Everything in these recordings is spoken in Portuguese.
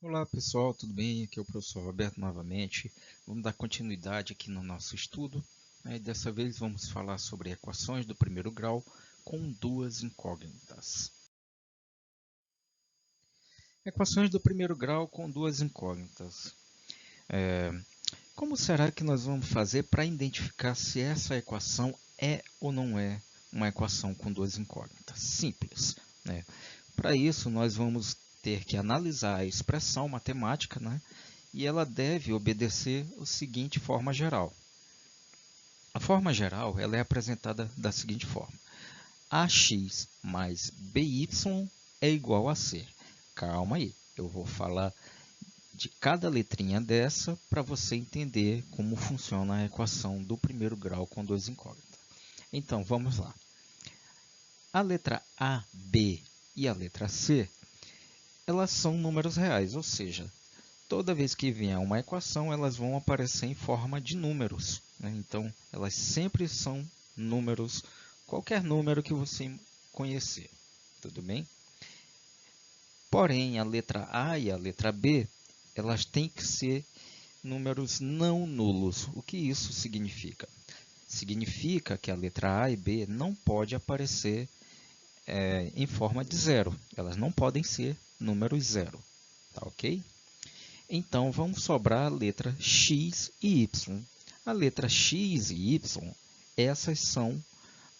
Olá pessoal, tudo bem? Aqui é o professor Roberto novamente. Vamos dar continuidade aqui no nosso estudo, né? Dessa vez vamos falar sobre equações do primeiro grau com duas incógnitas. Equações do primeiro grau com duas incógnitas. Como será que nós vamos fazer para identificar se essa equação é ou não é uma equação com duas incógnitas? Simples, né? Para isso, nós vamos ter que analisar a expressão matemática, né? E ela deve obedecer a seguinte forma geral. A forma geral ela é apresentada da seguinte forma. AX mais BY é igual a C. Calma aí, eu vou falar de cada letrinha dessa para você entender como funciona a equação do primeiro grau com duas incógnitas. Então, vamos lá. A letra A, B e a letra C, elas são números reais, ou seja, toda vez que vier uma equação, elas vão aparecer em forma de números, né? Então, elas sempre são números, qualquer número que você conhecer, tudo bem? Porém, a letra A e a letra B, elas têm que ser números não nulos. O que isso significa? Significa que a letra A e B não pode aparecer em forma de zero. Elas não podem ser números zero, tá ok? Então, vamos sobrar a letra X e Y. A letra X e Y, essas são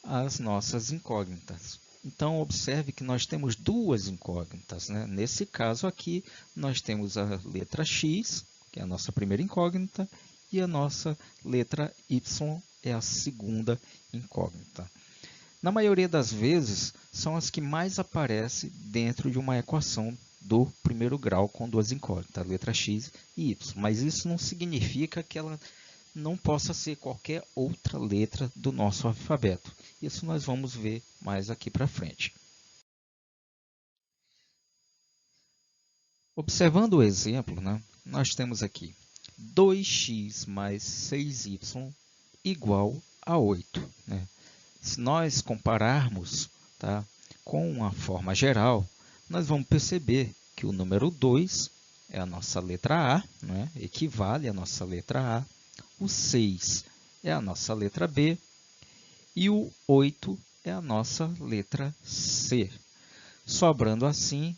as nossas incógnitas. Então, observe que nós temos duas incógnitas, né? Nesse caso aqui, nós temos a letra X, que é a nossa primeira incógnita, e a nossa letra Y é a segunda incógnita. Na maioria das vezes, são as que mais aparecem dentro de uma equação do primeiro grau com duas incógnitas, a letra x e y. Mas isso não significa que ela não possa ser qualquer outra letra do nosso alfabeto. Isso nós vamos ver mais aqui para frente. Observando o exemplo, né, nós temos aqui 2x mais 6y igual a 8. Né? Se nós compararmos, tá, com a forma geral, nós vamos perceber que o número 2 é a nossa letra A, né, equivale à nossa letra A, o 6 é a nossa letra B e o 8 é a nossa letra C, sobrando assim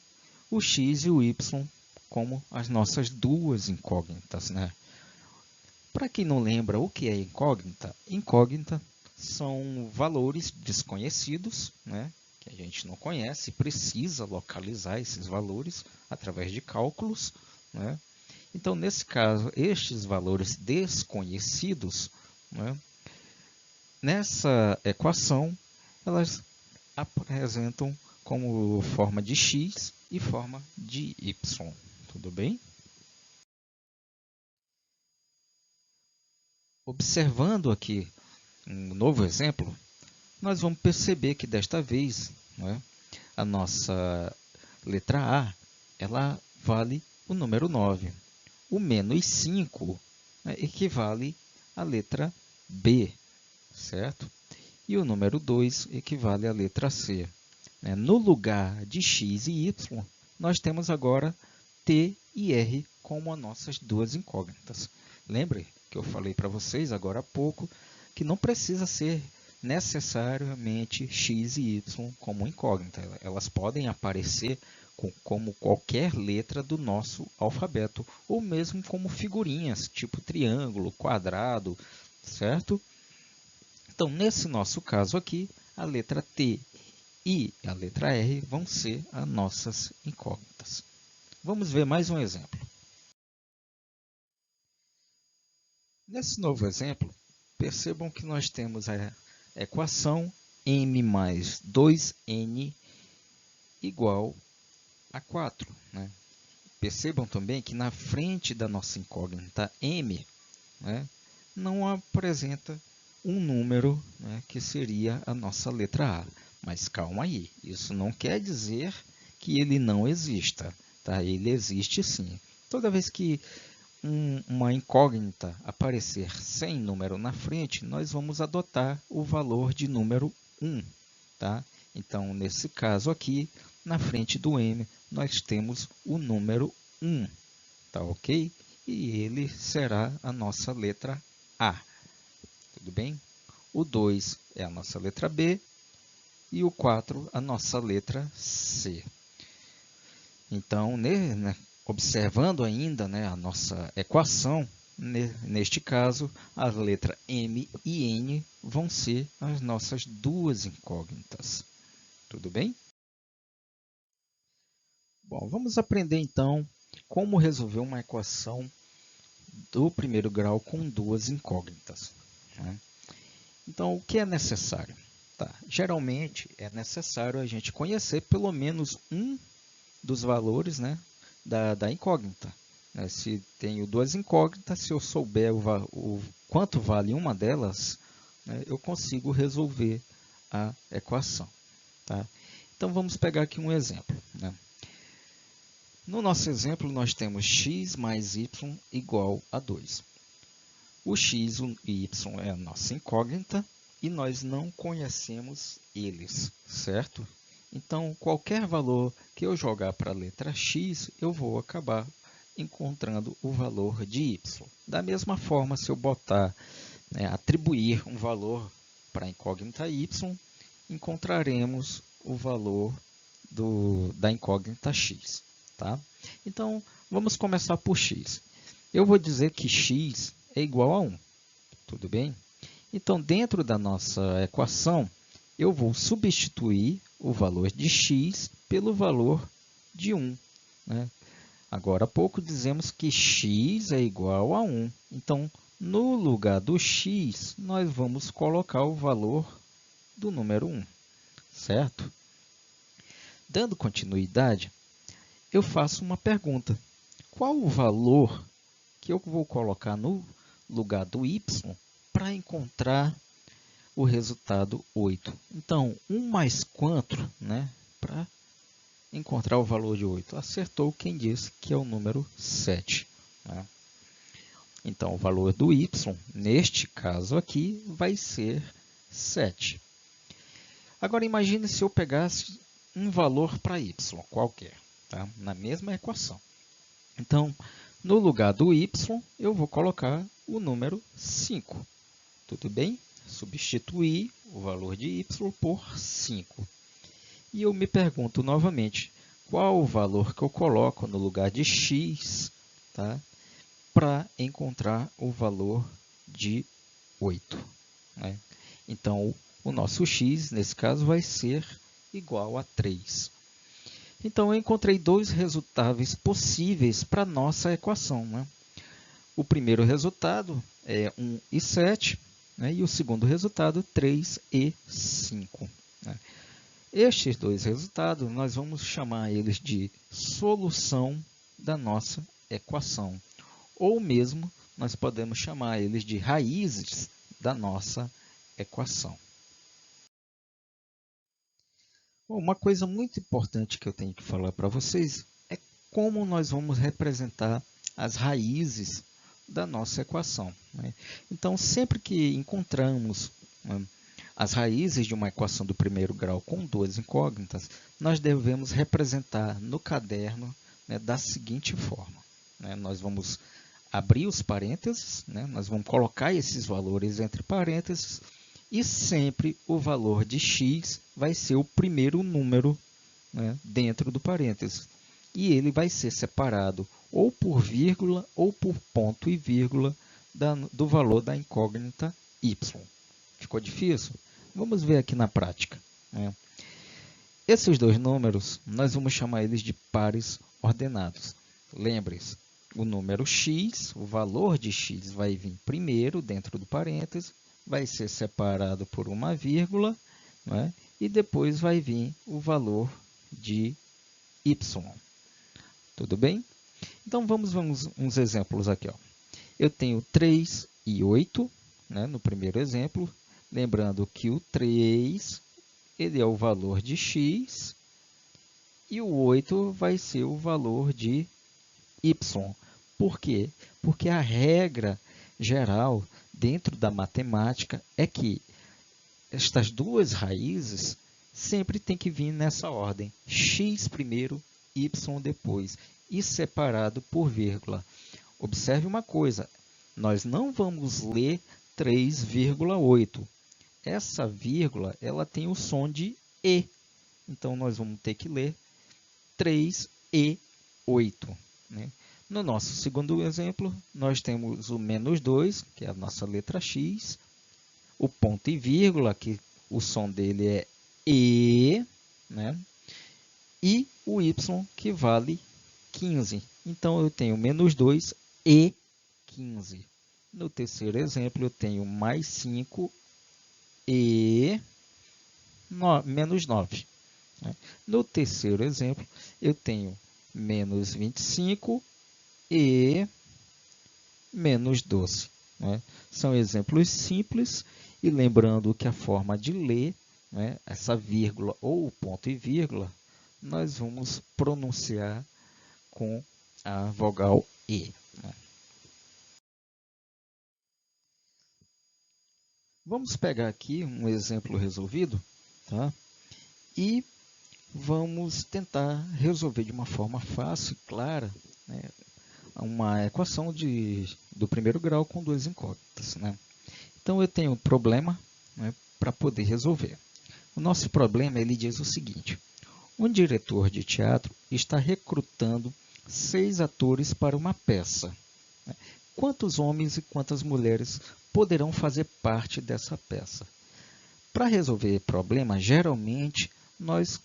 o x e o y como as nossas duas incógnitas. Né? Para quem não lembra o que é incógnita, incógnita são valores desconhecidos, né, que a gente não conhece, precisa localizar esses valores através de cálculos. Né? Então, nesse caso, estes valores desconhecidos, né, nessa equação, elas apresentam como forma de x e forma de y. Tudo bem? Observando aqui um novo exemplo, nós vamos perceber que desta vez, né, a nossa letra A ela vale o número 9. O menos 5, né, equivale à letra B, certo? E o número 2 equivale à letra C. No lugar de x e y, nós temos agora T e R como as nossas duas incógnitas. Lembre que eu falei para vocês agora há pouco que não precisa ser necessariamente x e y como incógnita. Elas podem aparecer como qualquer letra do nosso alfabeto, ou mesmo como figurinhas, tipo triângulo, quadrado, certo? Então, nesse nosso caso aqui, a letra T e a letra R vão ser as nossas incógnitas. Vamos ver mais um exemplo. Nesse novo exemplo, percebam que nós temos a equação m mais 2n igual a 4. Né? Percebam também que na frente da nossa incógnita m, né, não apresenta um número, né, que seria a nossa letra A. Mas calma aí, isso não quer dizer que ele não exista. Tá? Ele existe sim. Toda vez que uma incógnita aparecer sem número na frente, nós vamos adotar o valor de número 1. Tá? Então, nesse caso aqui, na frente do m, nós temos o número 1, tá ok? E ele será a nossa letra A, tudo bem? O 2 é a nossa letra B e o 4 a nossa letra C. Então, observando ainda, né, a nossa equação, neste caso, a letra M e N vão ser as nossas duas incógnitas. Tudo bem? Bom, vamos aprender então como resolver uma equação do primeiro grau com duas incógnitas, né? Então, o que é necessário? Tá, geralmente é necessário a gente conhecer pelo menos um dos valores, né, da incógnita. Né? Se tenho duas incógnitas, se eu souber o quanto vale uma delas, né, eu consigo resolver a equação. Tá? Então, vamos pegar aqui um exemplo. Né? No nosso exemplo, nós temos x mais y igual a 2. O x e y é a nossa incógnita e nós não conhecemos eles, certo? Então, qualquer valor que eu jogar para a letra x, eu vou acabar encontrando o valor de y. Da mesma forma, se eu botar, atribuir um valor para a incógnita y, encontraremos o valor da incógnita x. Tá? Então, vamos começar por x. Eu vou dizer que x é igual a 1. Tudo bem? Então, dentro da nossa equação, eu vou substituir o valor de x pelo valor de 1. Né? Agora há pouco dizemos que x é igual a 1. Então, no lugar do x, nós vamos colocar o valor do número 1. Certo? Dando continuidade, eu faço uma pergunta. Qual o valor que eu vou colocar no lugar do y para encontrar o resultado 8? Então, 1 mais quanto, né, para encontrar o valor de 8? Acertou quem disse que é o número 7. Né? Então, o valor do y, neste caso aqui, vai ser 7. Agora, imagine se eu pegasse um valor para y qualquer, tá? Na mesma equação. Então, no lugar do y, eu vou colocar o número 5. Tudo bem? Substituir o valor de y por 5. E eu me pergunto novamente, qual o valor que eu coloco no lugar de x, tá? Para encontrar o valor de 8. Né? Então, o nosso x, nesse caso, vai ser igual a 3. Então, eu encontrei dois resultados possíveis para a nossa equação. Né? O primeiro resultado é 1 e 7, né? E o segundo resultado, 3 e 5. Né? Estes dois resultados, nós vamos chamar eles de solução da nossa equação. Ou mesmo, nós podemos chamar eles de raízes da nossa equação. Uma coisa muito importante que eu tenho que falar para vocês é como nós vamos representar as raízes da nossa equação. Né? Então, sempre que encontramos as raízes de uma equação do primeiro grau com duas incógnitas, nós devemos representar no caderno, né, da seguinte forma. Né? Nós vamos abrir os parênteses, né? Nós vamos colocar esses valores entre parênteses, e sempre o valor de x vai ser o primeiro número, né, dentro do parênteses. E ele vai ser separado ou por vírgula ou por ponto e vírgula do valor da incógnita y. Ficou difícil? Vamos ver aqui na prática. Né? Esses dois números, nós vamos chamar eles de pares ordenados. Lembre-se, o número x, o valor de x vai vir primeiro dentro do parênteses, vai ser separado por uma vírgula, né? E depois vai vir o valor de y. Tudo bem? Então, vamos uns exemplos aqui. Ó. Eu tenho 3 e 8, né, no primeiro exemplo. Lembrando que o 3 ele é o valor de x e o 8 vai ser o valor de y. Por quê? Porque a regra geral dentro da matemática é que estas duas raízes sempre tem que vir nessa ordem, x primeiro, y depois e separado por vírgula. Observe uma coisa, nós não vamos ler 3,8. Essa vírgula ela tem o som de E. Então, nós vamos ter que ler 3,8. Né? No nosso segundo exemplo, nós temos o menos 2, que é a nossa letra X, o ponto e vírgula, que o som dele é E, né? E o Y, que vale 15. Então, eu tenho menos 2 e 15. No terceiro exemplo, eu tenho mais 5 e menos 9. Né? No terceiro exemplo, eu tenho menos 25 e menos 12. Né? São exemplos simples e lembrando que a forma de ler, né, essa vírgula ou ponto e vírgula, nós vamos pronunciar com a vogal E. Né? Vamos pegar aqui um exemplo resolvido, tá? E vamos tentar resolver de uma forma fácil e clara, né, uma equação do primeiro grau com duas incógnitas. Né? Então, eu tenho um problema, né, para poder resolver. O nosso problema ele diz o seguinte: um diretor de teatro está recrutando 6 atores para uma peça. Né? Quantos homens e quantas mulheres poderão fazer parte dessa peça? Para resolver problema, geralmente, nós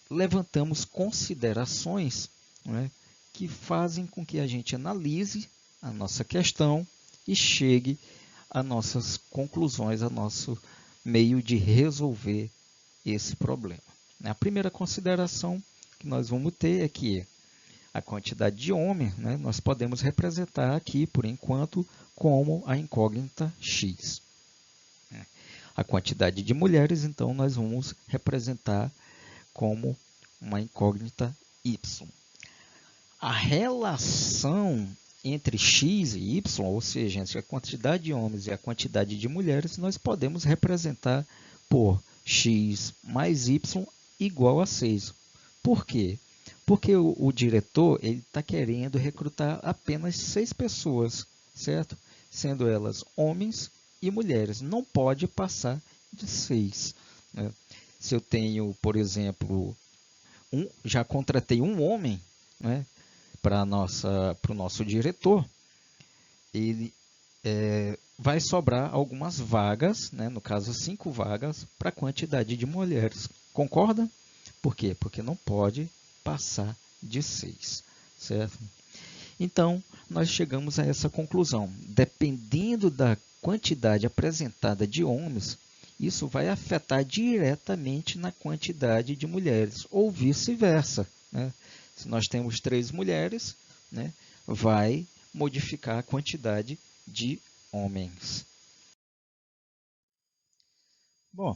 levantamos considerações, né, que fazem com que a gente analise a nossa questão e chegue a nossas conclusões, a nosso meio de resolver esse problema. A primeira consideração que nós vamos ter é que a quantidade de homens, né, nós podemos representar aqui, por enquanto, como a incógnita x. A quantidade de mulheres, então, nós vamos representar como uma incógnita y. A relação entre x e y, ou seja, entre a quantidade de homens e a quantidade de mulheres, nós podemos representar por x mais y igual a 6. Por quê? Porque o diretor está querendo recrutar apenas 6 pessoas, certo? Sendo elas homens e mulheres. Não pode passar de 6. Né? Se eu tenho, por exemplo, já contratei um homem, né, para o nosso diretor, ele vai sobrar algumas vagas, né, no caso 5 vagas, para a quantidade de mulheres. Concorda? Por quê? Porque não pode passar de 6, certo? Então, nós chegamos a essa conclusão. Dependendo da quantidade apresentada de homens, isso vai afetar diretamente na quantidade de mulheres, ou vice-versa. Né? Se nós temos 3 mulheres, né, vai modificar a quantidade de homens. Bom,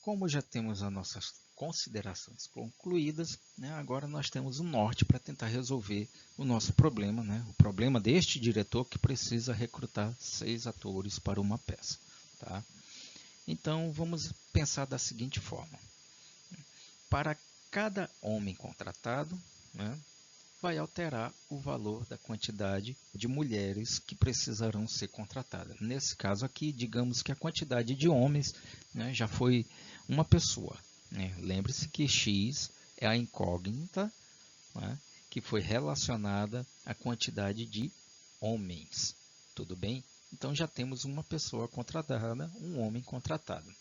como já temos as nossas considerações concluídas, né, agora nós temos um norte para tentar resolver o nosso problema, né, o problema deste diretor que precisa recrutar 6 atores para uma peça. Tá? Então, vamos pensar da seguinte forma. Para cada homem contratado, né, vai alterar o valor da quantidade de mulheres que precisarão ser contratadas. Nesse caso aqui, digamos que a quantidade de homens, né, já foi uma pessoa. Né? Lembre-se que x é a incógnita, né, que foi relacionada à quantidade de homens. Tudo bem? Então, já temos uma pessoa contratada, um homem contratado.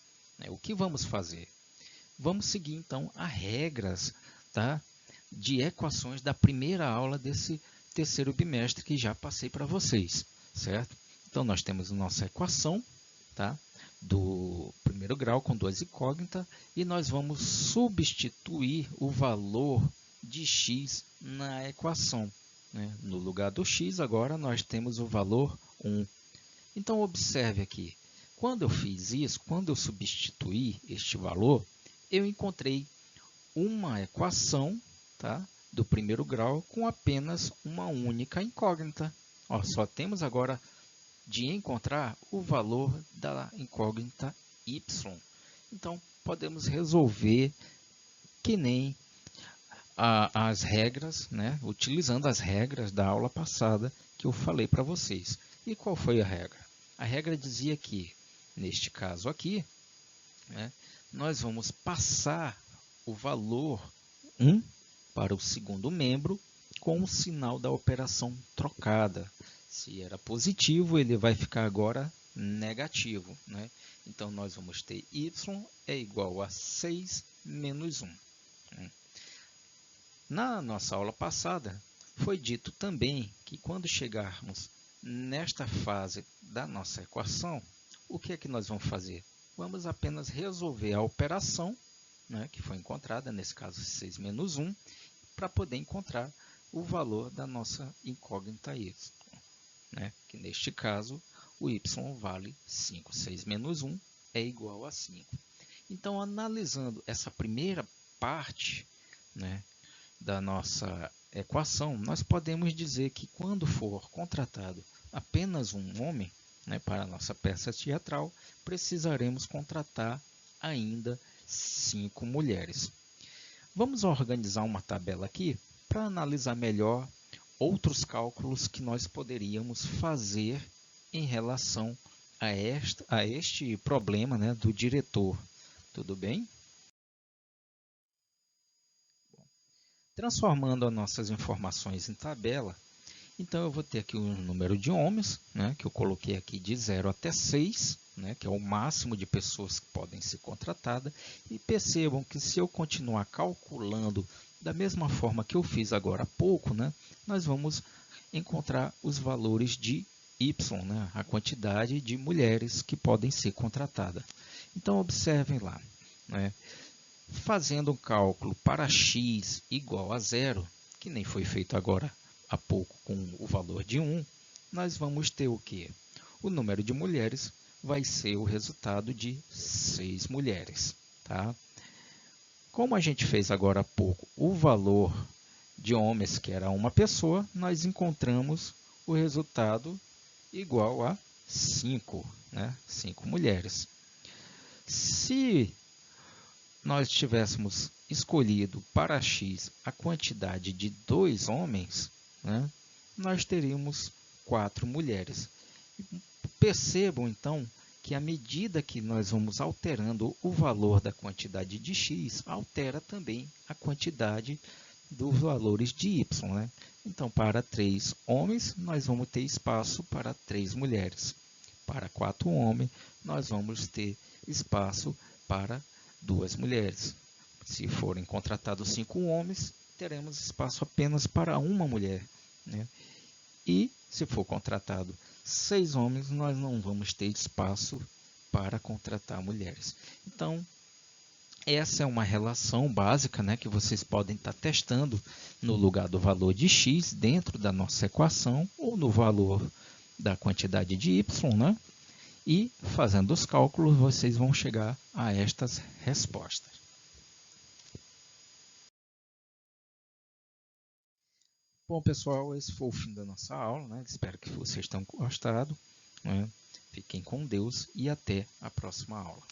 O que vamos fazer? Vamos seguir, então, as regras, tá, de equações da primeira aula desse terceiro bimestre que já passei para vocês, certo? Então, nós temos a nossa equação, tá, do primeiro grau com 2 incógnitas e nós vamos substituir o valor de x na equação. Né? No lugar do x, agora nós temos o valor 1. Então, observe aqui, quando eu fiz isso, quando eu substituí este valor, eu encontrei uma equação, tá, do primeiro grau com apenas uma única incógnita. Ó, só temos agora de encontrar o valor da incógnita y. Então, podemos resolver que nem as regras, né? Utilizando as regras da aula passada que eu falei para vocês. E qual foi a regra? A regra dizia que, neste caso aqui, né, nós vamos passar o valor 1 para o segundo membro com o sinal da operação trocada. Se era positivo, ele vai ficar agora negativo, né? Então, nós vamos ter y é igual a 6 menos 1. Na nossa aula passada, foi dito também que quando chegarmos nesta fase da nossa equação, o que é que nós vamos fazer? Vamos apenas resolver a operação, né, que foi encontrada, nesse caso 6 menos 1, para poder encontrar o valor da nossa incógnita y, né, que neste caso o y vale 5. 6 menos 1 é igual a 5. Então, analisando essa primeira parte, né, da nossa equação, nós podemos dizer que quando for contratado apenas um homem, né, para a nossa peça teatral, precisaremos contratar ainda 5 mulheres. Vamos organizar uma tabela aqui para analisar melhor outros cálculos que nós poderíamos fazer em relação a este problema, né, do diretor. Tudo bem? Transformando as nossas informações em tabela, então eu vou ter aqui o número de homens, né, que eu coloquei aqui de 0 até 6, né, que é o máximo de pessoas que podem ser contratadas. E percebam que se eu continuar calculando da mesma forma que eu fiz agora há pouco, né, nós vamos encontrar os valores de y, né, a quantidade de mulheres que podem ser contratadas. Então, observem lá, né, fazendo um cálculo para x igual a 0, que nem foi feito agora há pouco com o valor de 1, nós vamos ter o quê? O número de mulheres vai ser o resultado de 6 mulheres. Tá? Como a gente fez agora há pouco o valor de homens, que era uma pessoa, nós encontramos o resultado igual a 5, né? 5 mulheres. Se nós tivéssemos escolhido para x a quantidade de 2 homens, né, nós teríamos 4 mulheres. Percebam, então, que à medida que nós vamos alterando o valor da quantidade de x, altera também a quantidade dos valores de y. Né? Então, para 3 homens, nós vamos ter espaço para 3 mulheres. Para 4 homens, nós vamos ter espaço para 2 mulheres. Se forem contratados 5 homens, teremos espaço apenas para uma mulher. Né? E se for contratado 6 homens, nós não vamos ter espaço para contratar mulheres. Então, essa é uma relação básica, né, que vocês podem estar testando no lugar do valor de x dentro da nossa equação ou no valor da quantidade de y, né? E fazendo os cálculos, vocês vão chegar a estas respostas. Bom, pessoal, esse foi o fim da nossa aula, né? Espero que vocês tenham gostado, né? Fiquem com Deus e até a próxima aula.